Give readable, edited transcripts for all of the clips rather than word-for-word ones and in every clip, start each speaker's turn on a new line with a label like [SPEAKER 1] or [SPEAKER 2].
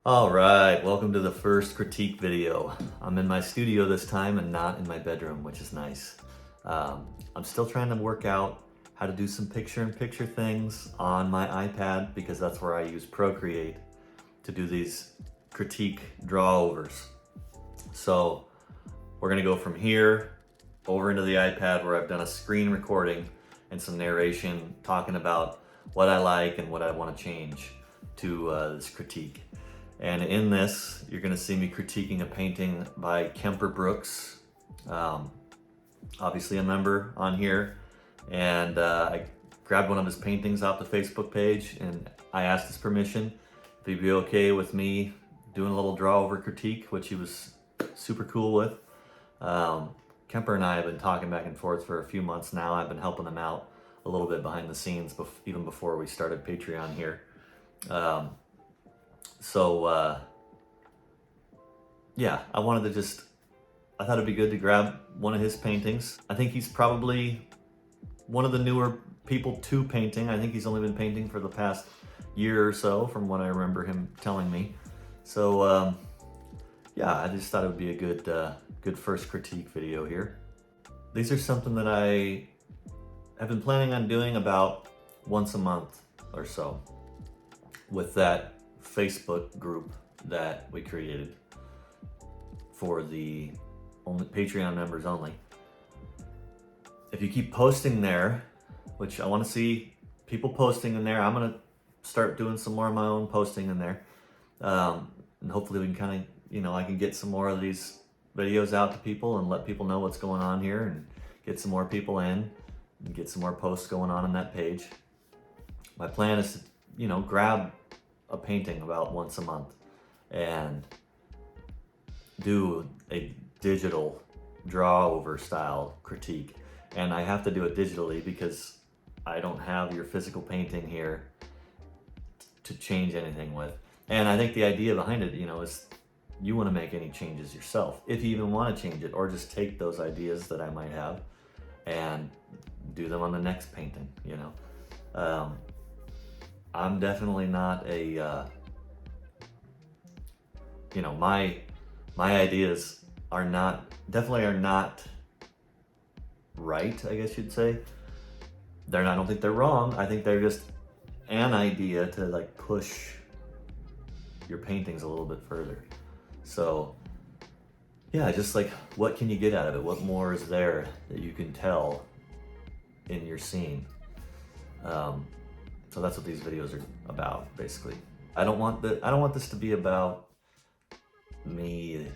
[SPEAKER 1] All right, welcome to the first critique video. I'm in my studio this time and not in my bedroom, which is nice. I'm still trying to work out how to do some picture-in-picture things on my iPad because that's where I use Procreate to do these critique drawovers. So we're gonna go from here over into the iPad where I've done a screen recording and some narration talking about what I like and what I want to change to this critique. And in this, you're gonna see me critiquing a painting by Kemper. Obviously a member on here. And I grabbed one of his paintings off the Facebook page and I asked his permission if he'd be okay with me doing a little draw over critique, which he was super cool with. Kemper and I have been talking back and forth for a few months now. I've been helping him out a little bit behind the scenes, even before we started Patreon here. Yeah, I thought it'd be good to grab one of his paintings. I think he's probably one of the newer people to painting. I think he's only been painting for the past year or so from what I remember him telling me. So yeah, I just thought it would be a good first critique video here. These are something that I have been planning on doing about once a month or so with that Facebook group that we created for the Patreon members only. If you keep posting there, which I want to see people posting in there, I'm gonna start doing some more of my own posting in there, and hopefully we can kind of, I can get some more of these videos out to people and let people know what's going on here and get some more people in and get some more posts going on that page. My plan is to, grab a painting about once a month and do a digital draw over style critique. And I have to do it digitally because I don't have your physical painting here to change anything with. And I think the idea behind it, is you want to make any changes yourself, if you even want to change it, or just take those ideas that I might have and do them on the next painting, I'm definitely not a, my ideas definitely are not right, I guess you'd say. I don't think they're wrong. I think they're just an idea to like push your paintings a little bit further. So yeah, just like, what can you get out of it? What more is there that you can tell in your scene? So that's what these videos are about, basically. I don't want this to be about me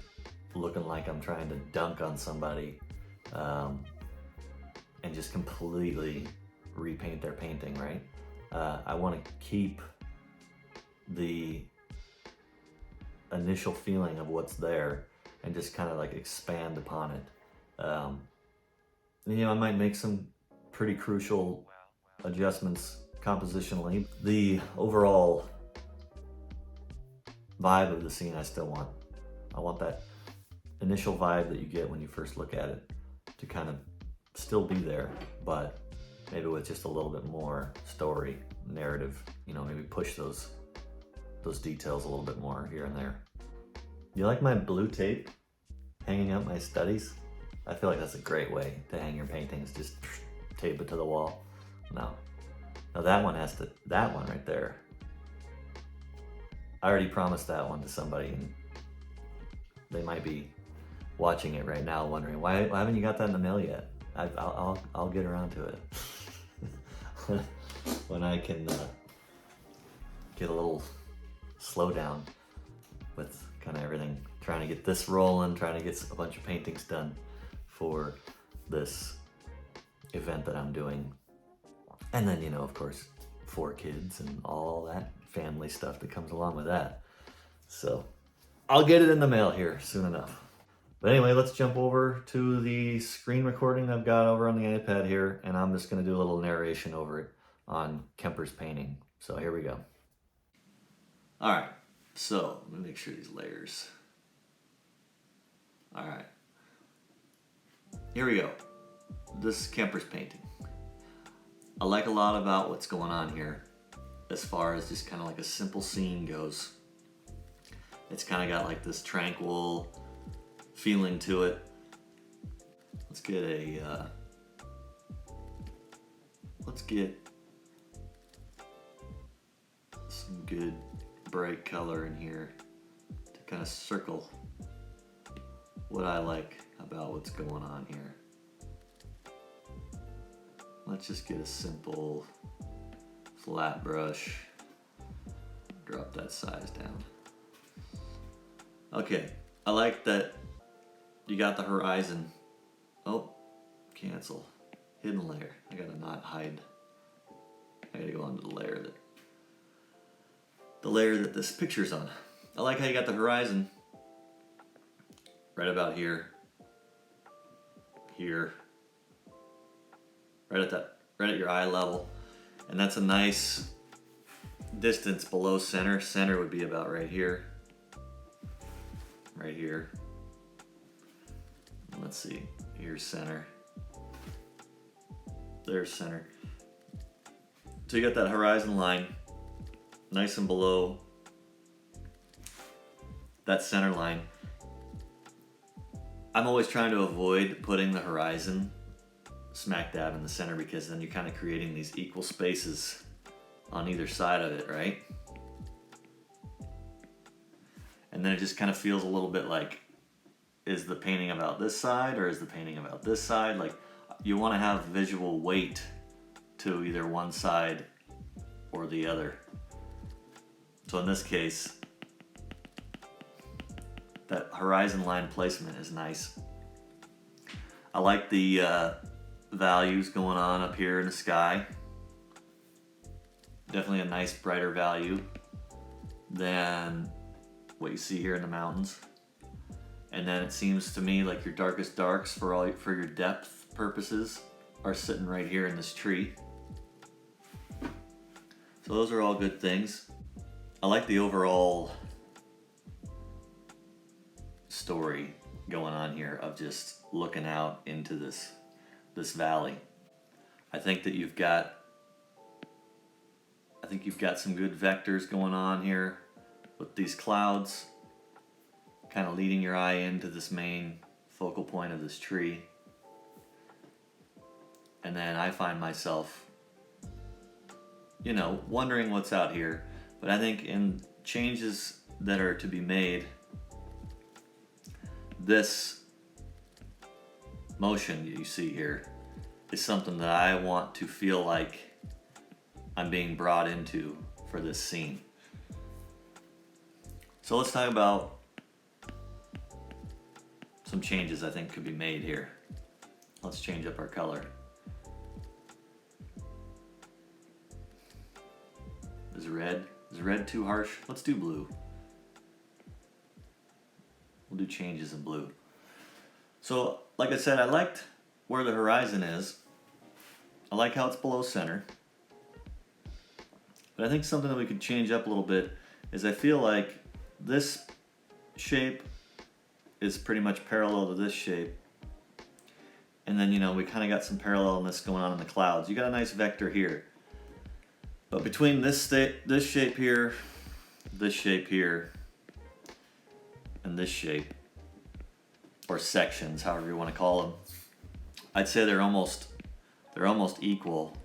[SPEAKER 1] looking like I'm trying to dunk on somebody and just completely repaint their painting, right? I want to keep the initial feeling of what's there and just kind of like expand upon it. I might make some pretty crucial adjustments compositionally. The overall vibe of the scene I still want. I want that initial vibe that you get when you first look at it to kind of still be there, but maybe with just a little bit more story, narrative, maybe push those details a little bit more here and there. You like my blue tape hanging up my studies? I feel like that's a great way to hang your paintings, just tape it to the wall. No, that one right there. I already promised that one to somebody and they might be watching it right now wondering, why haven't you got that in the mail yet? I'll get around to it when I can get a little slowdown with kind of everything, trying to get this rolling, trying to get a bunch of paintings done for this event that I'm doing. And then, of course, 4 kids and all that family stuff that comes along with that. So I'll get it in the mail here soon enough. But anyway, let's jump over to the screen recording I've got over on the iPad here, and I'm just gonna do a little narration over it on Kemper's painting. So here we go. All right, so let me make sure these layers. All right, here we go. This is Kemper's painting. I like a lot about what's going on here as far as just kind of like a simple scene goes. It's kind of got like this tranquil feeling to it. Let's get some good bright color in here to kind of circle what I like about what's going on here. Let's just get a simple flat brush. Drop that size down. Okay, I like that you got the horizon. Oh, cancel. Hidden layer. I gotta not hide. I gotta go onto the layer that this picture's on. I like how you got the horizon right about here, right at your eye level, and that's a nice distance below center. Center would be about right here. Right here. Let's see. Here's center. There's center. So you got that horizon line nice and below that center line. I'm always trying to avoid putting the horizon smack dab in the center, because then you're kind of creating these equal spaces on either side of it, right? And then it just kind of feels a little bit like, is the painting about this side or is the painting about this side? Like, you want to have visual weight to either one side or the other. So in this case, that horizon line placement is nice. I like the values going on up here in the sky. Definitely a nice brighter value than what you see here in the mountains. And then it seems to me like your darkest darks for your depth purposes are sitting right here in this tree. So those are all good things. I like the overall story going on here of just looking out into this valley. I think you've got some good vectors going on here with these clouds kind of leading your eye into this main focal point of this tree. And then I find myself, wondering what's out here. But I think in changes that are to be made, this motion you see here is something that I want to feel like I'm being brought into for this scene. So let's talk about some changes I think could be made here. Let's change up our color. Is red too harsh? Let's do blue. We'll do changes in blue. So, like I said, I liked where the horizon is. I like how it's below center. But I think something that we could change up a little bit is I feel like this shape is pretty much parallel to this shape. And then, we kind of got some parallelness going on in the clouds. You got a nice vector here. But between this shape here, and this shape, or sections, however you want to call them, I'd say they're almost equal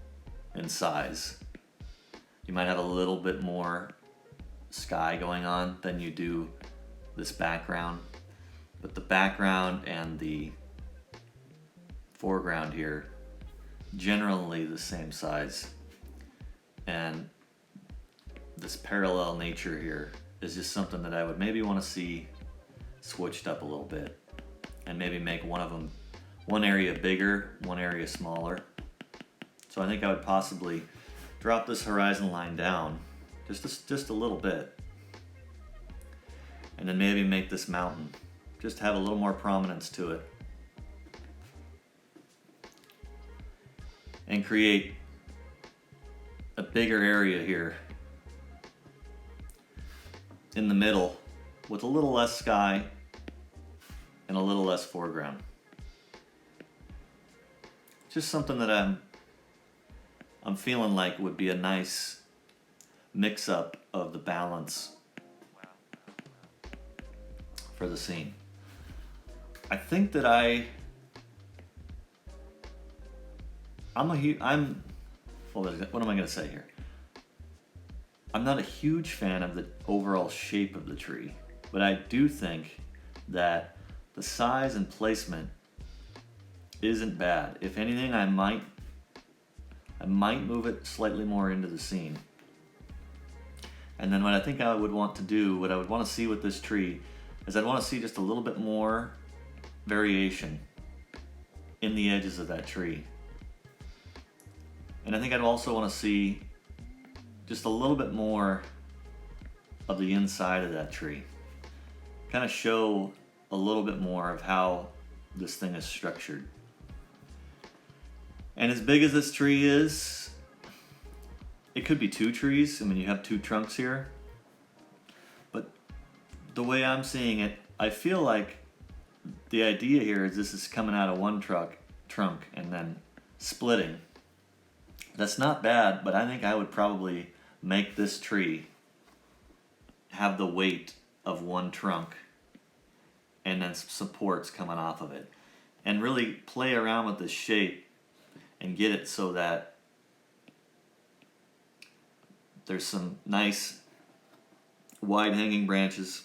[SPEAKER 1] in size. You might have a little bit more sky going on than you do this background, but the background and the foreground here generally the same size. And this parallel nature here is just something that I would maybe want to see switched up a little bit, and maybe make one area bigger, one area smaller. So I think I would possibly drop this horizon line down just a little bit, and then maybe make this mountain just have a little more prominence to it, and create a bigger area here in the middle with a little less sky and a little less foreground. Just something that I'm feeling like would be a nice mix-up of the balance for the scene. I think that what am I going to say here? I'm not a huge fan of the overall shape of the tree, but I do think that the size and placement isn't bad. If anything, I might move it slightly more into the scene. And then what I think I would want to do, what I would want to see with this tree, is I'd want to see just a little bit more variation in the edges of that tree. And I think I'd also want to see just a little bit more of the inside of that tree. Kind of show a little bit more of how this thing is structured. And as big as this tree is, it could be two trees. I mean, you have two trunks here. But the way I'm seeing it, I feel like the idea here is this is coming out of one trunk and then splitting. That's not bad, but I think I would probably make this tree have the weight of one trunk and then some supports coming off of it. And really play around with this shape and get it so that there's some nice wide hanging branches,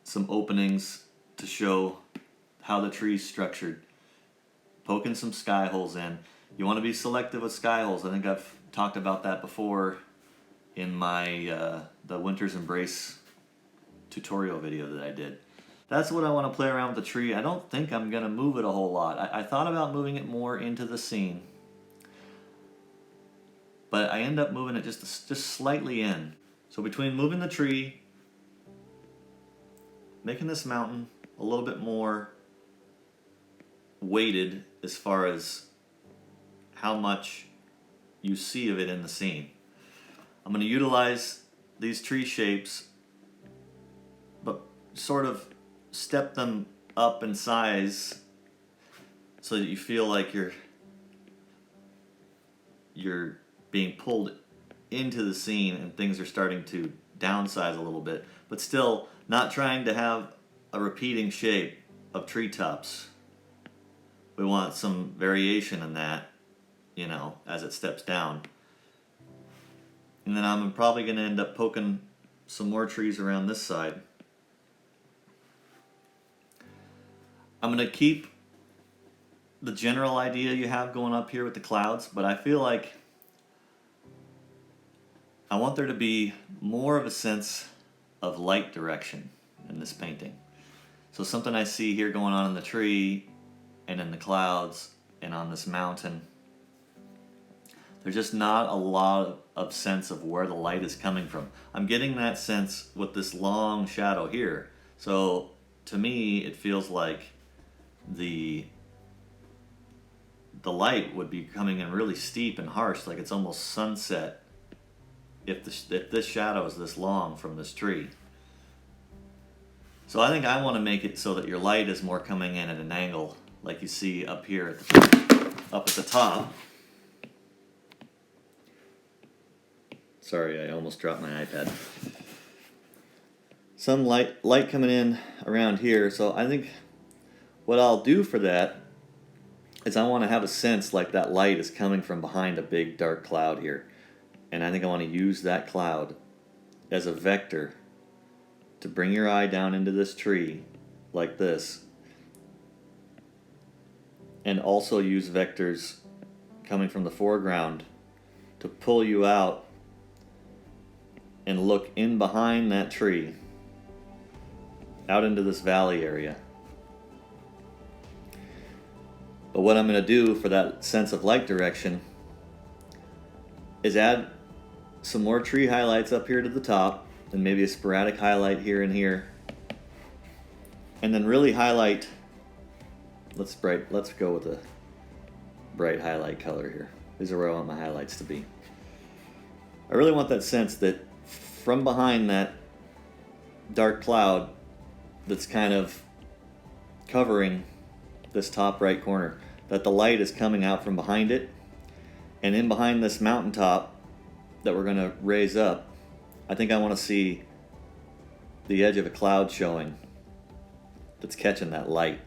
[SPEAKER 1] some openings to show how the tree's structured, poking some sky holes in. You want to be selective with sky holes. I think I've talked about that before in my the Winter's Embrace tutorial video that I did. That's what I want to play around with the tree. I don't think I'm going to move it a whole lot. I thought about moving it more into the scene, but I end up moving it just slightly in. So between moving the tree, making this mountain a little bit more weighted as far as how much you see of it in the scene, I'm going to utilize these tree shapes, but sort of step them up in size so that you feel like you're being pulled into the scene and things are starting to downsize a little bit, but still not trying to have a repeating shape of treetops. We want some variation in that, you know, as it steps down. And then I'm probably going to end up poking some more trees around this side. I'm going to keep the general idea you have going up here with the clouds, but I feel like I want there to be more of a sense of light direction in this painting. So something I see here going on in the tree and in the clouds and on this mountain, there's just not a lot of sense of where the light is coming from. I'm getting that sense with this long shadow here. So to me, it feels like the light would be coming in really steep and harsh, like it's almost sunset if this shadow is this long from this tree. So I think I want to make it so that your light is more coming in at an angle, like you see up here up at the top. Sorry, I almost dropped my iPad. Some light coming in around here. So I think what I'll do for that is I want to have a sense like that light is coming from behind a big dark cloud here. And I think I want to use that cloud as a vector to bring your eye down into this tree like this. And also use vectors coming from the foreground to pull you out and look in behind that tree out into this valley area. But what I'm going to do for that sense of light direction is add some more tree highlights up here to the top, and maybe a sporadic highlight here and here, and then really highlight. Let's go with a bright highlight color here. These are where I want my highlights to be. I really want that sense that from behind that dark cloud that's kind of covering this top right corner, that the light is coming out from behind it, and in behind this mountaintop that we're going to raise up, I think I want to see the edge of a cloud showing that's catching that light.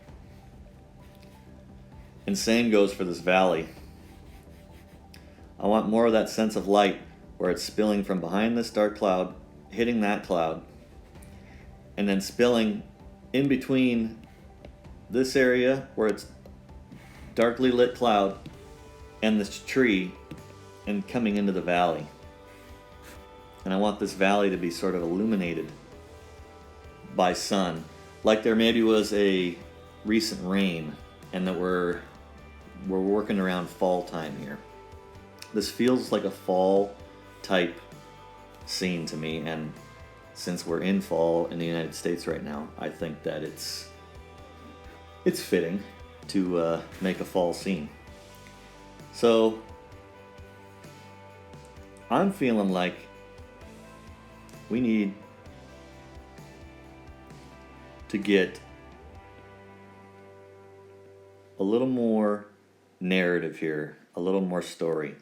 [SPEAKER 1] And same goes for this valley. I want more of that sense of light where it's spilling from behind this dark cloud, hitting that cloud, and then spilling in between this area where it's darkly lit cloud and this tree and coming into the valley. And I want this valley to be sort of illuminated by sun, like there maybe was a recent rain and that we're working around fall time here. This feels like a fall type scene to me, and since we're in fall in the United States right now, I think that it's fitting to make a fall scene. So I'm feeling like we need to get a little more narrative here, a little more story.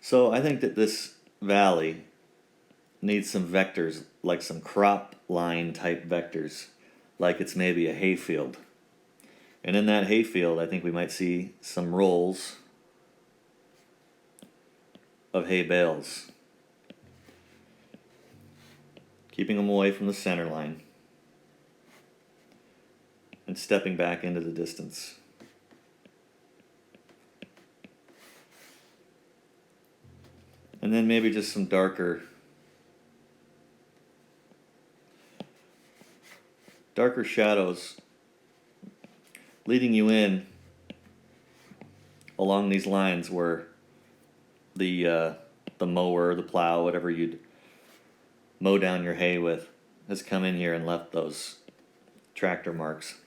[SPEAKER 1] So I think that this valley needs some vectors, like some crop line type vectors, like it's maybe a hayfield. And in that hayfield, I think we might see some rolls of hay bales, keeping them away from the center line and stepping back into the distance. And then maybe just some darker shadows leading you in along these lines where the mower, the plow, whatever you'd mow down your hay with, has come in here and left those tractor marks.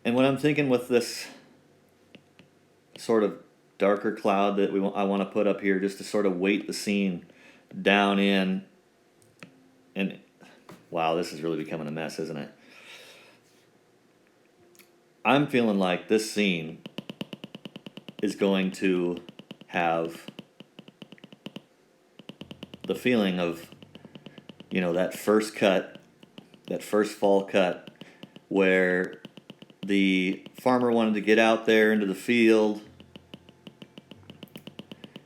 [SPEAKER 1] And what I'm thinking with this sort of darker cloud that I want to put up here, just to sort of weight the scene down in, and wow, this is really becoming a mess, isn't it? I'm feeling like this scene is going to have the feeling of, you know, that first cut, that first fall cut, where the farmer wanted to get out there into the field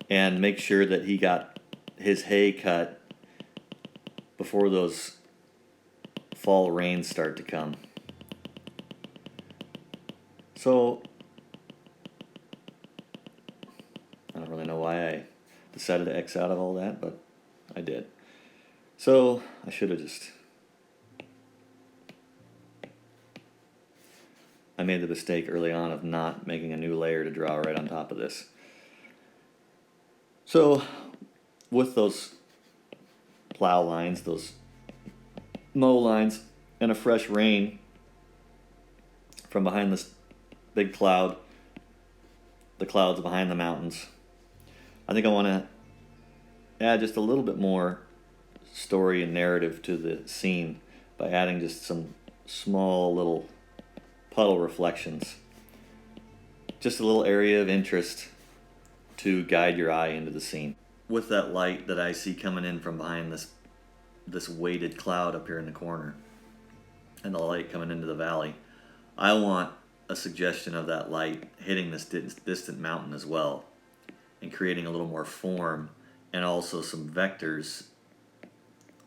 [SPEAKER 1] and make sure that he got his hay cut before those fall rains start to come. So I don't really know why I decided to X out of all that, but I did. So I should have I made the mistake early on of not making a new layer to draw right on top of this. So with those plow lines, those mow lines, and a fresh rain from behind this big cloud, the clouds behind the mountains, I think I want to add just a little bit more story and narrative to the scene by adding just some small little puddle reflections. Just a little area of interest to guide your eye into the scene. With that light that I see coming in from behind this weighted cloud up here in the corner, and the light coming into the valley, I want a suggestion of that light hitting this distant mountain as well, and creating a little more form, and also some vectors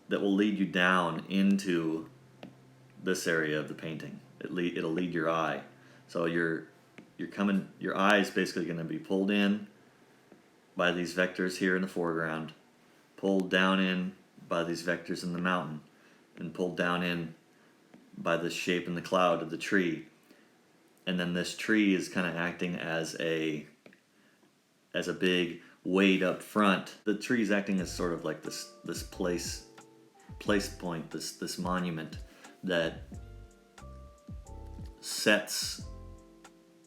[SPEAKER 1] that will lead you down into this area of the painting. It'll lead your eye. So your eye is basically going to be pulled in by these vectors here in the foreground, pulled down in by these vectors in the mountain, and pulled down in by the shape in the cloud of the tree. And then this tree is kind of acting as a big weight up front. The tree is acting as sort of like this place point, this monument that sets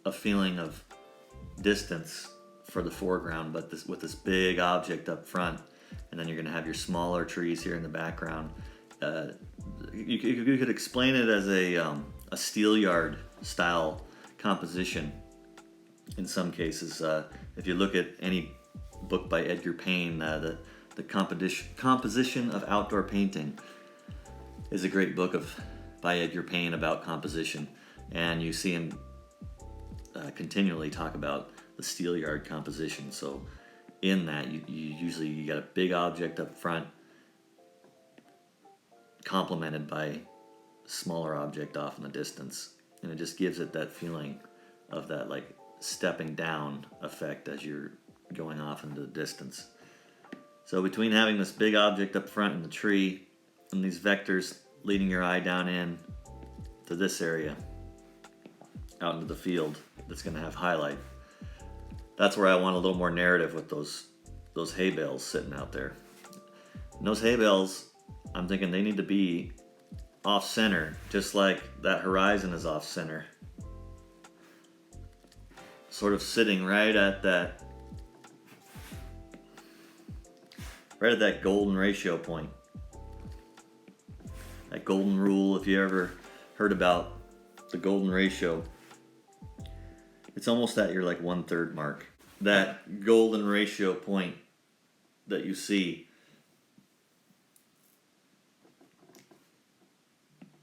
[SPEAKER 1] a feeling of distance for the foreground, but with this big object up front, and then you're going to have your smaller trees here in the background. You could explain it as a steelyard style composition in some cases. If you look at any book by Edgar Payne, the The Composition of Outdoor Painting is a great book by Edgar Payne about composition, and you see him continually talk about the Steelyard composition. So in that, you usually got a big object up front, complemented by a smaller object off in the distance, and it just gives it that feeling of that like stepping down effect as you're going off into the distance. So between having this big object up front in the tree and these vectors leading your eye down in to this area out into the field that's going to have highlight, that's where I want a little more narrative with those hay bales sitting out there. And those hay bales, I'm thinking they need to be off center, just like that horizon is off center. Sort of sitting right at that golden ratio point. That golden rule, if you ever heard about the golden ratio, it's almost at your like 1/3 mark. That golden ratio point that you see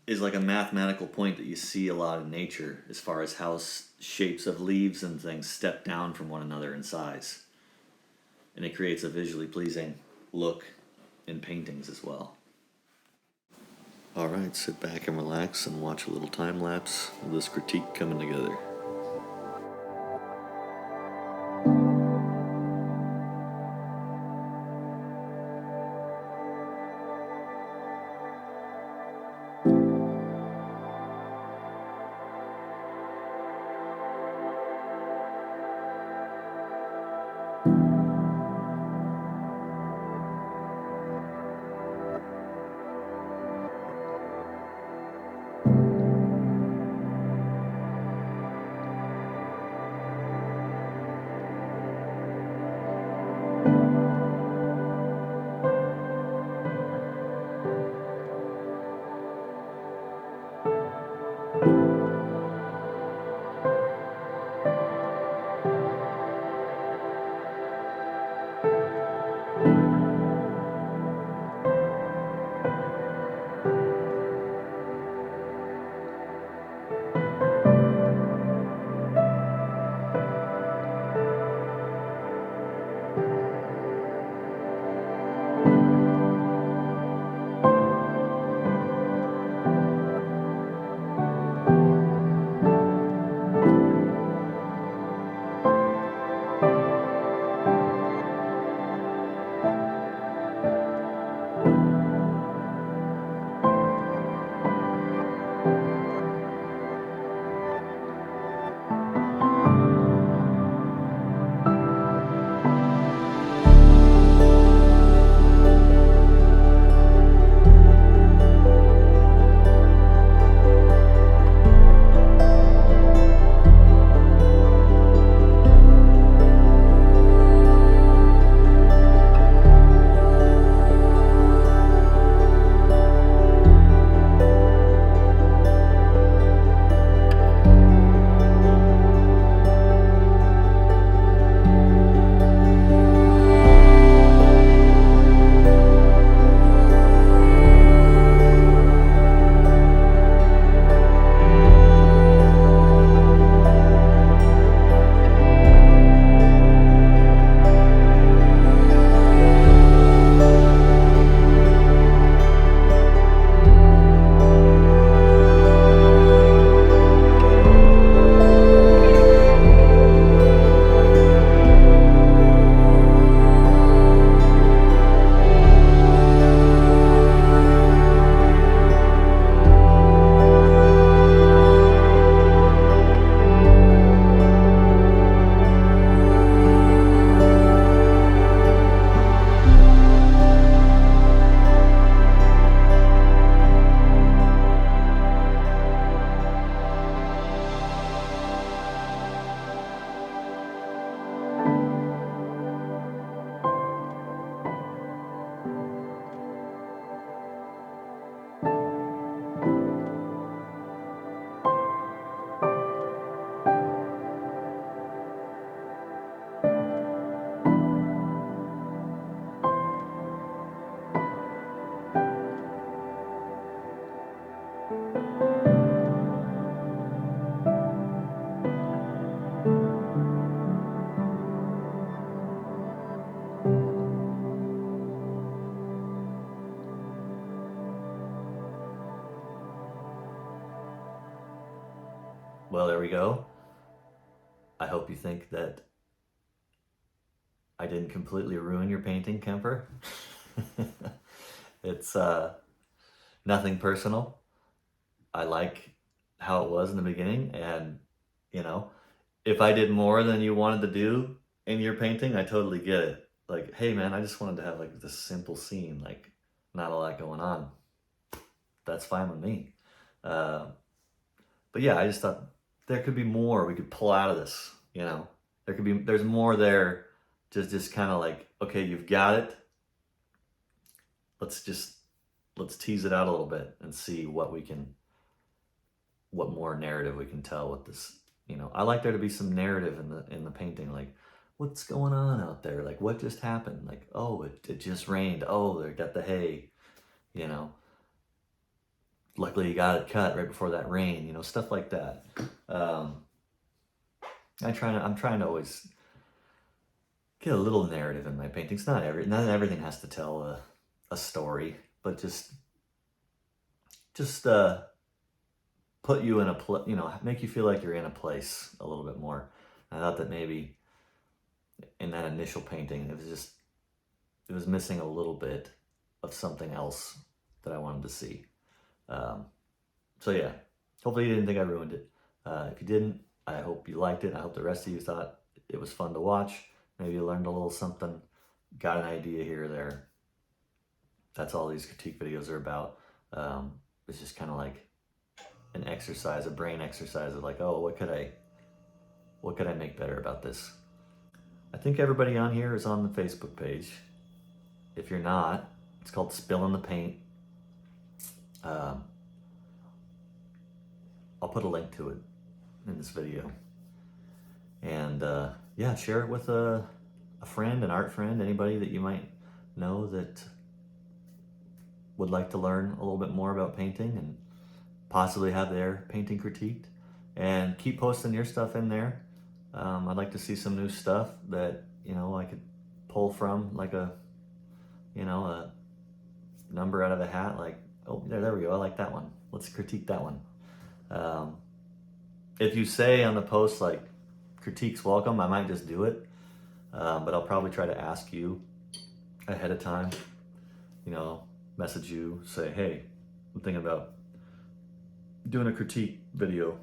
[SPEAKER 1] is like a mathematical point that you see a lot in nature as far as how shapes of leaves and things step down from one another in size. And it creates a visually pleasing look in paintings as well. Alright, sit back and relax and watch a little time lapse of this critique coming together. Well, there we go. I hope you think that I didn't completely ruin your painting, Kemper. It's nothing personal. I like how it was in the beginning, and you know, if I did more than you wanted to do in your painting, I totally get it. Like, hey man, I just wanted to have like this simple scene, like not a lot going on. That's fine with me. Uh, but yeah, I just thought there could be more we could pull out of this. There's more there. Just kind of like, okay, you've got it. Let's tease it out a little bit and see what more narrative we can tell with this. I like there to be some narrative in the painting, like what's going on out there, like what just happened, like, oh, it just rained, oh, they got the hay, you know luckily you got it cut right before that rain, stuff like that. I'm trying to always get a little narrative in my paintings. Not everything has to tell a story, but just put you in make you feel like you're in a place a little bit more. I thought that maybe in that initial painting, it was missing a little bit of something else that I wanted to see. So yeah, hopefully you didn't think I ruined it. If you didn't, I hope you liked it. I hope the rest of you thought it was fun to watch. Maybe you learned a little something, got an idea here or there. That's all these critique videos are about. It's just kind of like an exercise, a brain exercise of like, oh, what could I make better about this? I think everybody on here is on the Facebook page. If you're not, it's called Spilling the Paint. I'll put a link to it in this video. And yeah, share it with a friend, an art friend, anybody that you might know that would like to learn a little bit more about painting and possibly have their painting critiqued. And keep posting your stuff in there. I'd like to see some new stuff that I could pull from, like a number out of a hat. Like, oh, there we go. I like that one. Let's critique that one. If you say on the post like critiques welcome, I might just do it. But I'll probably try to ask you ahead of time. Message you, say, hey, I'm thinking about doing a critique video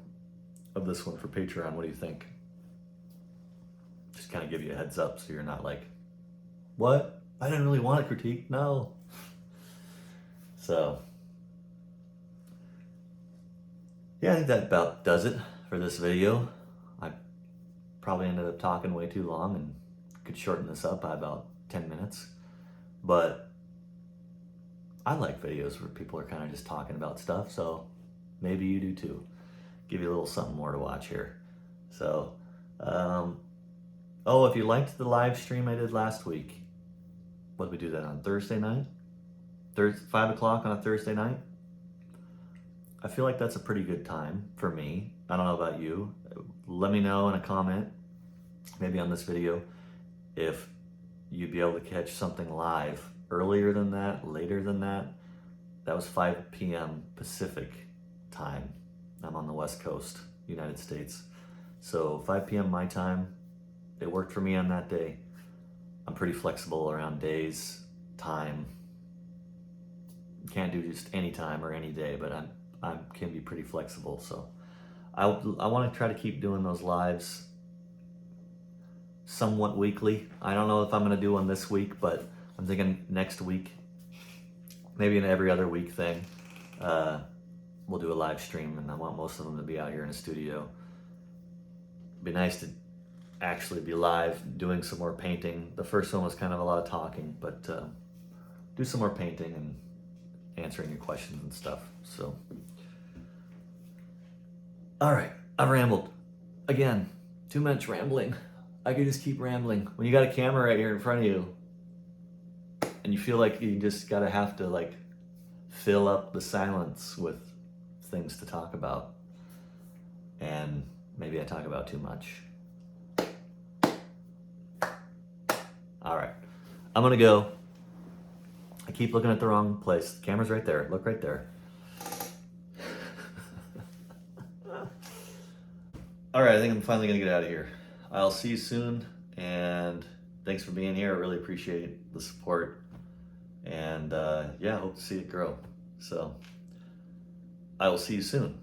[SPEAKER 1] of this one for Patreon. What do you think? Just kind of give you a heads up so you're not like, what? I didn't really want a critique. No. So, yeah, I think that about does it for this video. I probably ended up talking way too long and could shorten this up by about 10 minutes. But I like videos where people are kind of just talking about stuff, so maybe you do too. Give you a little something more to watch here. So, if you liked the live stream I did last week, what did we do that on Thursday night? 5 o'clock on a Thursday night? I feel like that's a pretty good time for me. I don't know about you. Let me know in a comment, maybe on this video, if you'd be able to catch something live earlier than that, later than that. That was 5 p.m. Pacific time. I'm on the West Coast, United States. So 5 p.m. my time, it worked for me on that day. I'm pretty flexible around days, time. Can't do just any time or any day, but I can be pretty flexible. So I want to try to keep doing those lives somewhat weekly. I don't know if I'm going to do one this week, but I'm thinking next week, maybe an every other week thing. We'll do a live stream, and I want most of them to be out here in a studio. It'd be nice to actually be live doing some more painting. The first one was kind of a lot of talking, but do some more painting and answering your questions and stuff. So, all right, I've rambled again. Too much rambling. I could just keep rambling. When you got a camera right here in front of you, and you feel like you just have to like fill up the silence with things to talk about, and maybe I talk about too much. All right, I'm gonna go. I keep looking at the wrong place. The camera's right there. Look right there. All right, I think I'm finally gonna get out of here. I'll see you soon, and thanks for being here. I really appreciate the support, and yeah, hope to see it grow. So I will see you soon.